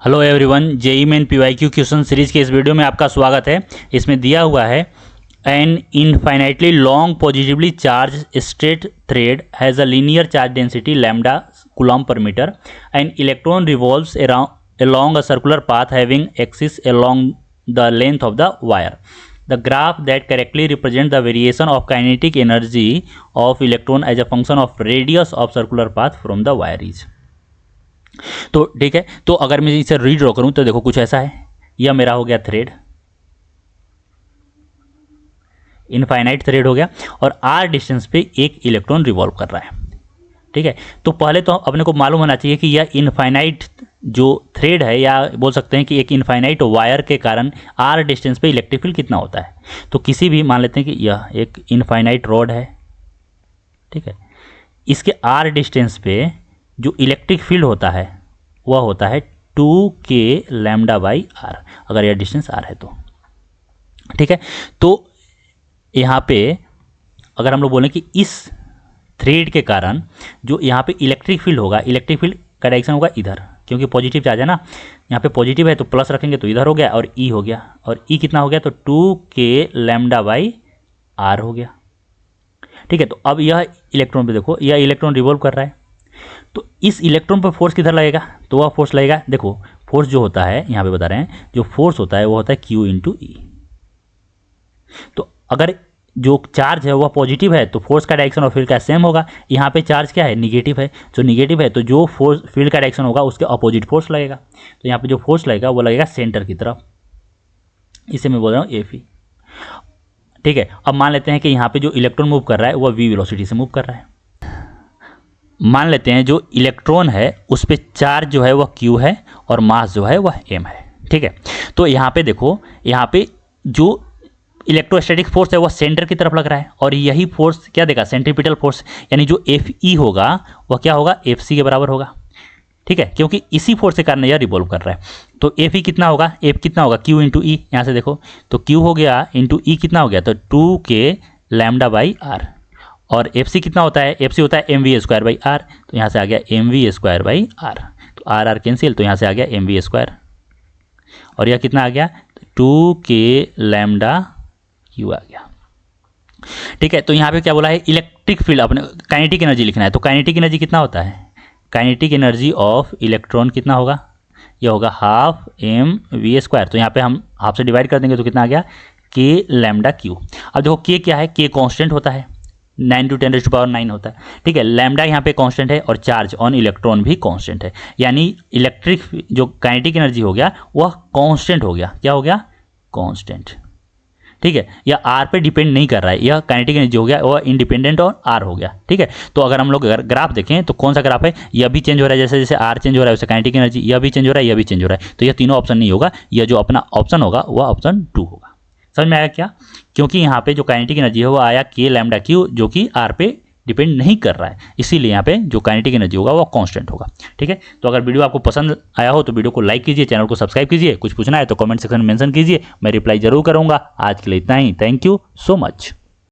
Hello everyone, JEE main PYQ question series के इस video में आपका स्वागत है। इसमें दिया हुआ है an infinitely long positively charged straight thread has a linear charge density lambda coulomb per metre and electron revolves along a circular path having axis along the length of the wire. The graph that correctly represents the variation of kinetic energy of electron as a function of radius of circular path from the wire is. तो ठीक है, तो अगर मैं इसे redraw करूं तो देखो कुछ ऐसा है। यह मेरा हो गया थ्रेड, इनफाइनाइट थ्रेड हो गया और आर डिस्टेंस पे एक इलेक्ट्रॉन रिवॉल्व कर रहा है। ठीक है, तो पहले तो अपने को मालूम होना चाहिए कि यह इनफाइनाइट जो थ्रेड है, या बोल सकते हैं कि एक इनफाइनाइट वायर के कारण आर डिस्टेंस पे इलेक्ट्रिक फील्ड कितना होता है। तो किसी भी मान लेते हैं कि यह एक इनफाइनाइट रॉड है, ठीक है, इसके आर डिस्टेंस पे जो इलेक्ट्रिक फील्ड होता है वह होता है 2k लैम्डा बाई आर, अगर यह डिस्टेंस आर है तो। ठीक है, तो यहाँ पे अगर हम लोग बोलें कि इस थ्रेड के कारण जो यहाँ पे इलेक्ट्रिक फील्ड होगा, इलेक्ट्रिक फील्ड का डायरेक्शन होगा इधर, क्योंकि पॉजिटिव चार्ज है ना, यहाँ पे पॉजिटिव है तो प्लस रखेंगे तो इधर हो गया और ई हो गया, और ई कितना हो गया तो 2k लैम्डा बाई आर हो गया। ठीक है, तो अब यह इलेक्ट्रॉन पे देखो, यह इलेक्ट्रॉन रिवॉल्व कर रहा है, तो इस इलेक्ट्रॉन पर फोर्स किधर लगेगा, तो वह फोर्स लगेगा, देखो फोर्स जो होता है यहाँ पे बता रहे हैं, जो फोर्स होता है वो होता है Q इंटू ई। तो अगर जो चार्ज है वह पॉजिटिव है तो फोर्स का डायरेक्शन और फील्ड का सेम होगा। यहाँ पे चार्ज क्या है, निगेटिव है, जो निगेटिव है तो जो फोर्स फील्ड का डायरेक्शन होगा उसके अपोजिट फोर्स लगेगा। तो यहाँ पे जो फोर्स लगेगा वो लगेगा सेंटर की तरफ, इसे मैं बोल रहा हूँ एफ ई। ठीक है, अब मान लेते हैं कि यहाँ पे जो इलेक्ट्रॉन मूव कर रहा है वह वी वेलोसिटी से मूव कर रहा है। मान लेते हैं जो इलेक्ट्रॉन है उस पर चार्ज जो है वह Q है और मास जो है वह M है। ठीक है, तो यहाँ पे देखो, यहाँ पे जो इलेक्ट्रोस्टैटिक फोर्स है वह सेंटर की तरफ लग रहा है, और यही फोर्स क्या देगा, सेंट्रीपिटल फोर्स, यानी जो FE होगा वह क्या होगा, FC के बराबर होगा। ठीक है, क्योंकि इसी फोर्स के कारण यह रिवॉल्व कर रहा है। तो FE कितना होगा, F कितना होगा, Q इंटू ई, यहाँ से देखो तो Q हो गया इंटू ई कितना हो गया, तो 2k लैम्डा बाई आर, और FC कितना होता है, FC होता है mv स्क्वायर बाई आर, तो यहाँ से आ गया mv स्क्वायर बाई आर, तो आर आर कैंसिल, तो यहाँ से आ गया mv स्क्वायर, और यह कितना आ गया, 2k लैम्डा क्यू आ गया। ठीक है, तो यहाँ पे क्या बोला है, इलेक्ट्रिक फील्ड, अपने काइनेटिक एनर्जी लिखना है, तो काइनेटिक एनर्जी कितना होता है, काइनेटिक एनर्जी ऑफ इलेक्ट्रॉन कितना होगा, यह होगा हाफ mv स्क्वायर, तो यहाँ पे हम हाफ से डिवाइड कर देंगे तो कितना आ गया, k लैम्डा क्यू। अब देखो k क्या है, k कॉन्स्टेंट होता है, 9 × 10⁻⁹ होता है। ठीक है, लैम्डा यहाँ पे कांस्टेंट है और चार्ज ऑन इलेक्ट्रॉन भी कांस्टेंट है, यानी इलेक्ट्रिक जो काइनेटिक एनर्जी हो गया वह कांस्टेंट हो गया। क्या हो गया, कांस्टेंट। ठीक है, यह आर पे डिपेंड नहीं कर रहा है, यह काइनेटिक एनर्जी हो गया वह इंडिपेंडेंट और आर हो गया। ठीक है, तो अगर हम लोग ग्राफ देखें तो कौन सा ग्राफ है, यह भी चेंज हो रहा है, जैसे जैसे आर चेंज हो रहा है वैसे काइनेटिक एनर्जी, यह भी चेंज हो रहा है, यह भी चेंज हो रहा है, तो यह तीनों ऑप्शन नहीं होगा, यह जो अपना ऑप्शन होगा वह ऑप्शन 2 होगा। समझ में आया क्या, क्योंकि यहाँ पे जो काइनेटिक एनर्जी है वो आया k लैम्डा क्यू, जो कि आर पे डिपेंड नहीं कर रहा है, इसीलिए यहाँ पे जो काइनेटिक एनर्जी होगा वो कांस्टेंट होगा। ठीक है, तो अगर वीडियो आपको पसंद आया हो तो वीडियो को लाइक कीजिए, चैनल को सब्सक्राइब कीजिए, कुछ पूछना है तो कमेंट सेक्शन में मेंशन कीजिए, मैं रिप्लाई जरूर करूँगा। आज के लिए इतना ही, थैंक यू सो मच।